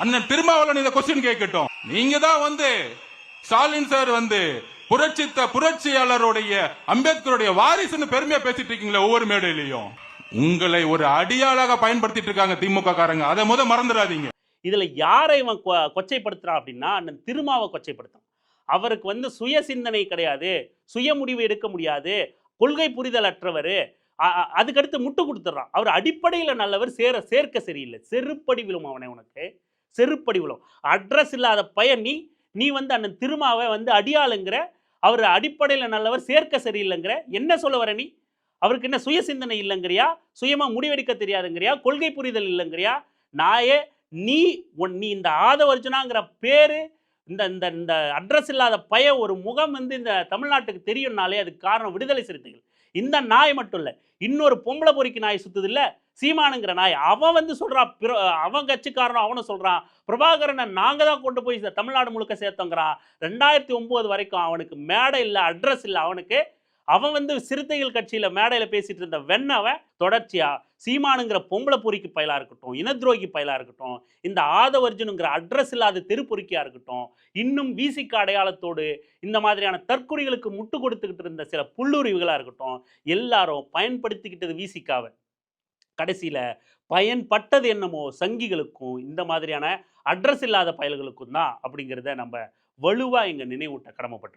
அண்ணன் திருமாவளவன் இந்த கொஸ்டின் கேட்கட்டும். நீங்க தான் ஸ்டாலின் சார் புரட்சியாளருடைய அம்பேத்கருடைய வாரிசுன்னு பெருமையா பேசிட்டு இருக்கீங்களா ஒவ்வொரு மேடையிலையும். உங்களை ஒரு அடியாளாக பயன்படுத்திட்டு இருக்காங்க திமுக காரங்க. அதை மறந்துடாதீங்க. இதுல யாரை இவன் கொச்சைப்படுத்துறான் அப்படின்னா அண்ணன் திருமாவை கொச்சைப்படுத்தான். அவருக்கு சுய சிந்தனை கிடையாது, சுய முடிவு எடுக்க முடியாது, கொள்கை புரிதல் அற்றவர், அதுக்கடுத்து முட்டு கொடுத்துட்றான். அவர் அடிப்படையில் நல்லவர், சேர்க்க சரியில்லை. செருப்படி விழும் அவனை, உனக்கு செருப்படி விழும். அட்ரஸ் இல்லாத பையன் நீ அண்ணன் திருமாவை அடியாளுங்கிற, அவர் அடிப்படையில் நல்லவர், சேர்க்க சரியில்லைங்கிற. என்ன சொல்ல வர நீ? அவருக்கு என்ன சுய சிந்தனை இல்லைங்கிறியா? சுயமா முடிவெடுக்க தெரியாதுங்கிறியா? கொள்கை புரிதல் இல்லைங்கிறியா? நாயே நீ இந்த ஆதவர்ஜுனாங்கிற பேரு, இந்த அட்ரஸ் இல்லாத ஒரு முகம் இந்த தமிழ்நாட்டுக்கு தெரியும்னாலே அதுக்கு காரணம் விடுதலை சிறுத்தைகள். இந்த நாய் மட்டும் இல்ல, இன்னொரு பொம்பளை பொறிக்கு நாய் சுத்துது இல்ல, சீமானுங்கிற நாய், அவன் சொல்றான், அவன் கட்சிக்காரனும் அவனும் சொல்றான், பிரபாகரனை நாங்க தான் கொண்டு போய் தமிழ்நாடு முழுக்க சேர்த்தோங்கிறான். 2009 வரைக்கும் அவனுக்கு மேடை இல்லை, அட்ரஸ் இல்லை. அவன் சிறுத்தைகள் கட்சியில மேடையில பேசிட்டு இருந்த வெண்ணவன் தொடர்ச்சியா சீமானுங்கிற பொம்பளை பொறிக்கு பயலா இருக்கட்டும், இனத்ரோகி பயலா இருக்கட்டும், இந்த ஆதவர்ஜுனுங்கிற அட்ரஸ் இல்லாத தெருப்பொறிக்கியா இருக்கட்டும், இன்னும் விசிக அடையாளத்தோடு இந்த மாதிரியான தற்கொலைகளுக்கு முட்டு கொடுத்துக்கிட்டு இருந்த சில புல்லுரிவுகளா இருக்கட்டும், எல்லாரும் பயன்படுத்திக்கிட்டது விசிகாவை. கடைசியில பயன்பட்டது என்னமோ சங்கிகளுக்கும் இந்த மாதிரியான அட்ரஸ் இல்லாத பயல்களுக்கும் தான் அப்படிங்கிறத நம்ம வலுவா இங்க நினைவூட்ட கடமைப்பட்டு